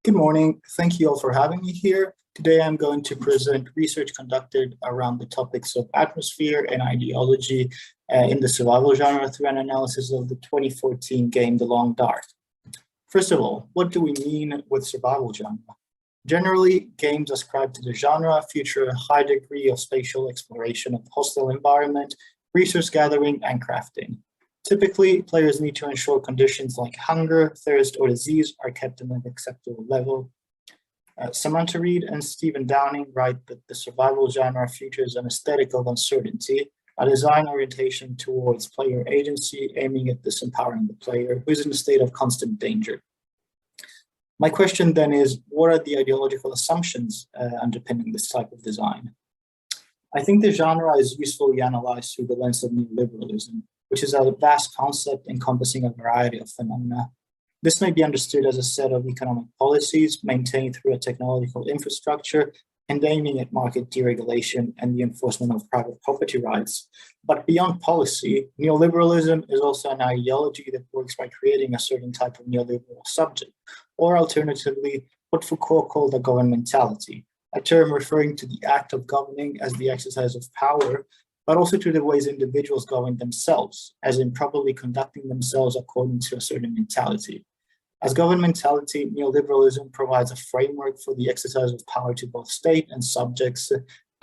Good morning. Thank you all for having me here. Today I'm going to present research conducted around the topics of atmosphere and ideology in the survival genre through an analysis of the 2014 game The Long Dark. First of all, what do we mean with survival genre? Generally, games ascribed to the genre feature a high degree of spatial exploration of hostile environment, resource gathering, and crafting. Typically, players need to ensure conditions like hunger, thirst, or disease are kept at an acceptable level. Samantha Reed and Stephen Downing write that the survival genre features an aesthetic of uncertainty, a design orientation towards player agency aiming at disempowering the player who is in a state of constant danger. My question then is, what are the ideological assumptions underpinning this type of design? I think the genre is usefully analyzed through the lens of neoliberalism, which is a vast concept encompassing a variety of phenomena. This may be understood as a set of economic policies maintained through a technological infrastructure and aiming at market deregulation and the enforcement of private property rights. But beyond policy, neoliberalism is also an ideology that works by creating a certain type of neoliberal subject, or alternatively, what Foucault called a governmentality, a term referring to the act of governing as the exercise of power, but also to the ways individuals govern themselves, as in properly conducting themselves according to a certain mentality. As governmentality, neoliberalism provides a framework for the exercise of power to both state and subjects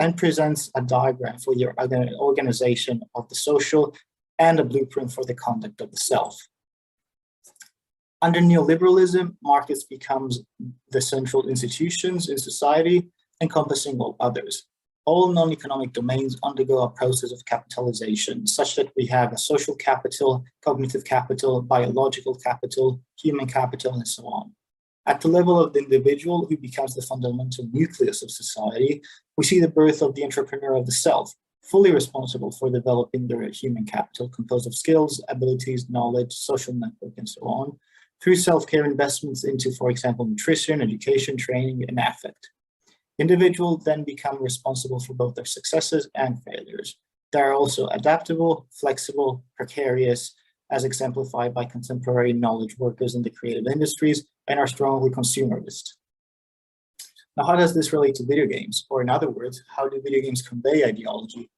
and presents a diagram for the organization of the social and a blueprint for the conduct of the self. Under neoliberalism, markets becomes the central institutions in society, encompassing all others. All non-economic domains undergo a process of capitalization, such that we have a social capital, cognitive capital, biological capital, human capital, and so on. At the level of the individual, who becomes the fundamental nucleus of society, we see the birth of the entrepreneur of the self, fully responsible for developing their human capital composed of skills, abilities, knowledge, social network, and so on, through self-care investments into, for example, nutrition, education, training, and affect. Individuals then become responsible for both their successes and failures. They are also adaptable, flexible, precarious, as exemplified by contemporary knowledge workers in the creative industries, and are strongly consumerist. Now, how does this relate to video games? Or in other words, how do video games convey ideology?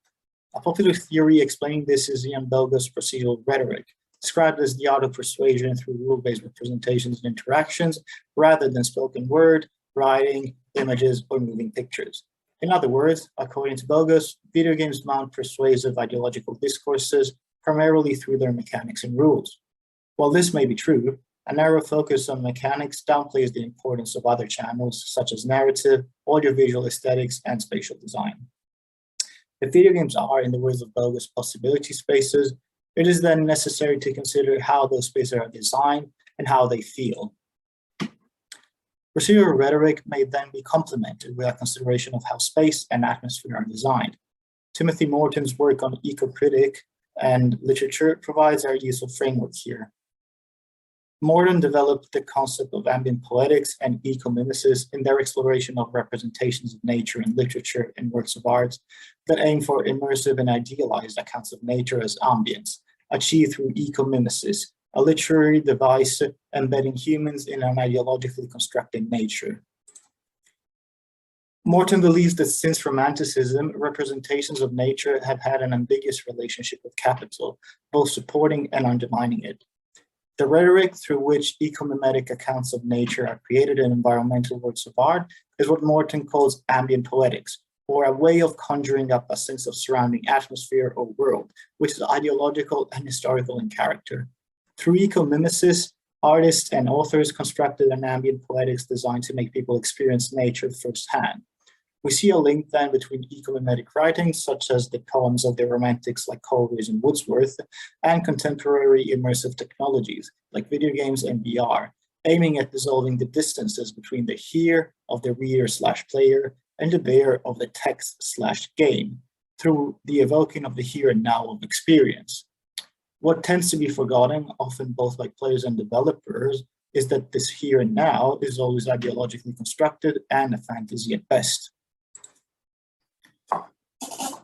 A popular theory explaining this is Ian Belga's procedural rhetoric, described as the art of persuasion through rule-based representations and interactions, rather than spoken word, writing, images, or moving pictures. In other words, according to Belgas, video games mount persuasive ideological discourses primarily through their mechanics and rules. While this may be true, a narrow focus on mechanics downplays the importance of other channels such as narrative, audiovisual aesthetics, and spatial design. If video games are, in the words of Belgas, possibility spaces, it is then necessary to consider how those spaces are designed and how they feel. Procedural rhetoric may then be complemented with a consideration of how space and atmosphere are designed. Timothy Morton's work on eco-critic and literature provides our useful framework here. Morton developed the concept of ambient poetics and eco-mimesis in their exploration of representations of nature in literature and works of art that aim for immersive and idealized accounts of nature as ambience, achieved through eco-mimesis, a literary device embedding humans in an ideologically constructed nature. Morton believes that since Romanticism, representations of nature have had an ambiguous relationship with capital, both supporting and undermining it. The rhetoric through which eco-mimetic accounts of nature are created in environmental works of art is what Morton calls ambient poetics, or a way of conjuring up a sense of surrounding atmosphere or world, which is ideological and historical in character. Through eco-mimesis, artists and authors constructed an ambient poetics designed to make people experience nature firsthand. We see a link then between eco-mimetic writings, such as the poems of the Romantics like Coleridge and Wordsworth, and contemporary immersive technologies like video games and VR, aiming at dissolving the distances between the here of the reader/player and the there of the text/game, through the evoking of the here and now of experience. What tends to be forgotten, often both by players and developers, is that this here and now is always ideologically constructed and a fantasy at best.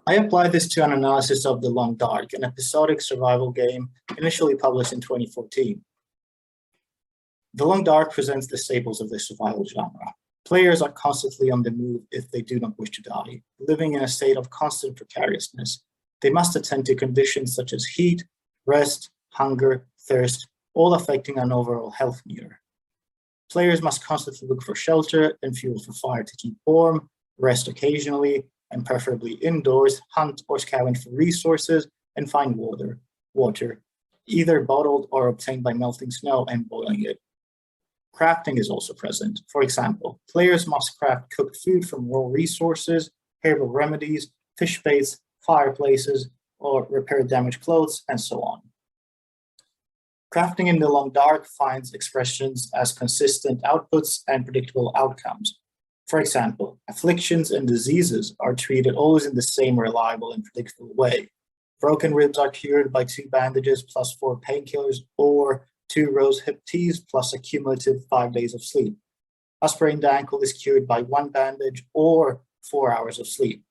I applied this to an analysis of The Long Dark, an episodic survival game initially published in 2014. The Long Dark presents the staples of the survival genre. Players are constantly on the move if they do not wish to die, living in a state of constant precariousness. They must attend to conditions such as heat, rest, hunger, thirst, all affecting an overall health meter. Players must constantly look for shelter and fuel for fire to keep warm, rest occasionally, and preferably indoors, hunt or scavenge for resources, and find water, either bottled or obtained by melting snow and boiling it. Crafting is also present. For example, players must craft cooked food from raw resources, herbal remedies, fish baits, fireplaces, or repair damaged clothes, and so on. Crafting in the Long Dark finds expressions as consistent outputs and predictable outcomes. For example, afflictions and diseases are treated always in the same reliable and predictable way. Broken ribs are cured by 2 bandages plus 4 painkillers, or 2 rose hip teas plus a cumulative 5 days of sleep. A sprained ankle is cured by 1 bandage or 4 hours of sleep.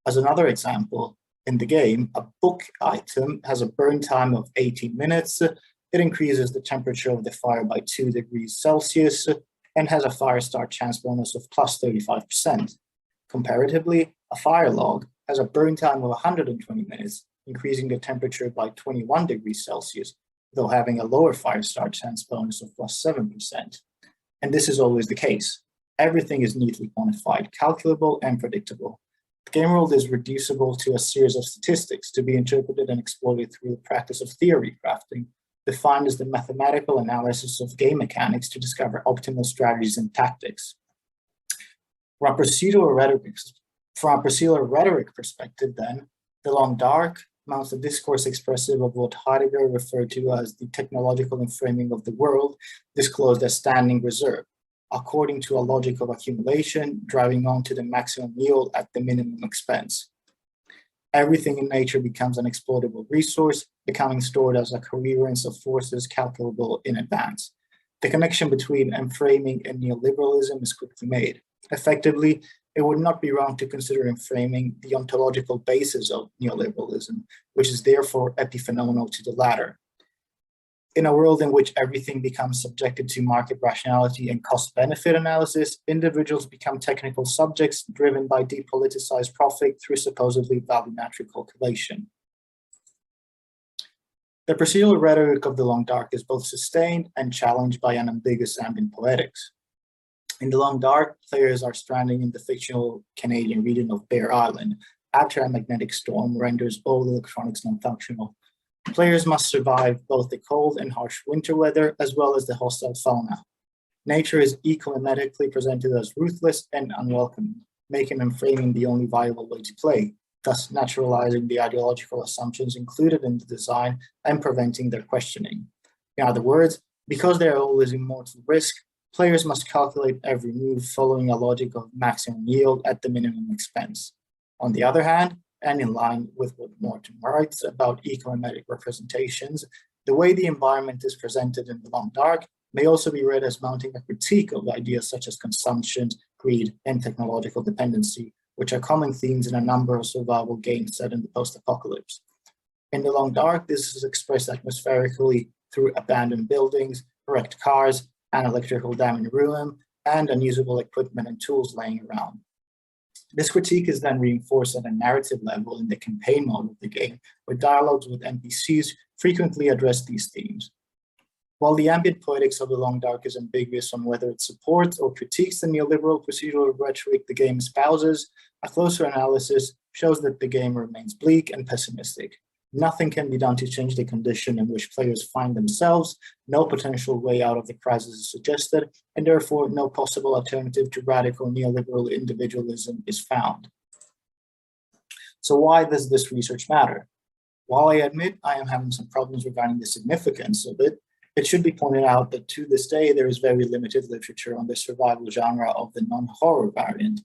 As another example, in the game, a book item has a burn time of 18 minutes. It increases the temperature of the fire by 2 degrees Celsius and has a fire start chance bonus of plus 35%. Comparatively, a fire log has a burn time of 120 minutes, increasing the temperature by 21 degrees Celsius, though having a lower fire start chance bonus of plus 7%. And this is always the case. Everything is neatly quantified, calculable, and predictable. The game world is reducible to a series of statistics to be interpreted and exploited through the practice of theory crafting, defined as the mathematical analysis of game mechanics to discover optimal strategies and tactics. From a procedural rhetoric perspective, then, the Long Dark mounts a discourse expressive of what Heidegger referred to as the technological enframing of the world, disclosed as standing reserve, according to a logic of accumulation, driving on to the maximum yield at the minimum expense. Everything in nature becomes an exploitable resource, becoming stored as a coherence of forces calculable in advance. The connection between enframing and neoliberalism is quickly made. Effectively, it would not be wrong to consider enframing the ontological basis of neoliberalism, which is therefore epiphenomenal to the latter. In a world in which everything becomes subjected to market rationality and cost-benefit analysis, individuals become technical subjects driven by depoliticized profit through supposedly volumetric calculation. The procedural rhetoric of the Long Dark is both sustained and challenged by an ambiguous ambient poetics. In the Long Dark, players are stranding in the fictional Canadian region of Bear Island after a magnetic storm renders all electronics non-functional. Players must survive both the cold and harsh winter weather, as well as the hostile fauna. Nature is economically presented as ruthless and unwelcoming, making and framing the only viable way to play, thus naturalizing the ideological assumptions included in the design and preventing their questioning. In other words, because they are always in mortal risk, players must calculate every move following a logic of maximum yield at the minimum expense. On the other hand, and in line with what Morton writes about econometric representations, the way the environment is presented in the Long Dark may also be read as mounting a critique of ideas such as consumption, greed, and technological dependency, which are common themes in a number of survival games set in the post-apocalypse. In the Long Dark, this is expressed atmospherically through abandoned buildings, wrecked cars, an electrical dam in ruin, and unusable equipment and tools laying around. This critique is then reinforced at a narrative level in the campaign mode of the game, where dialogues with NPCs frequently address these themes. While the ambient poetics of the Long Dark is ambiguous on whether it supports or critiques the neoliberal procedural rhetoric the game espouses, a closer analysis shows that the game remains bleak and pessimistic. Nothing can be done to change the condition in which players find themselves, no potential way out of the crisis is suggested, and therefore no possible alternative to radical neoliberal individualism is found. So why does this research matter? While I admit I am having some problems regarding the significance of it, it should be pointed out that to this day there is very limited literature on the survival genre of the non-horror variant.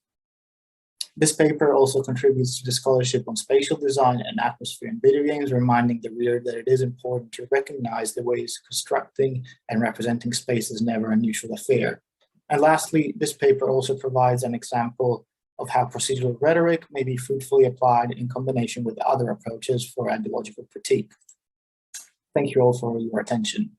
This paper also contributes to the scholarship on spatial design and atmosphere in video games, reminding the reader that it is important to recognize the ways constructing and representing space is never a neutral affair. And lastly, this paper also provides an example of how procedural rhetoric may be fruitfully applied in combination with other approaches for ideological critique. Thank you all for your attention.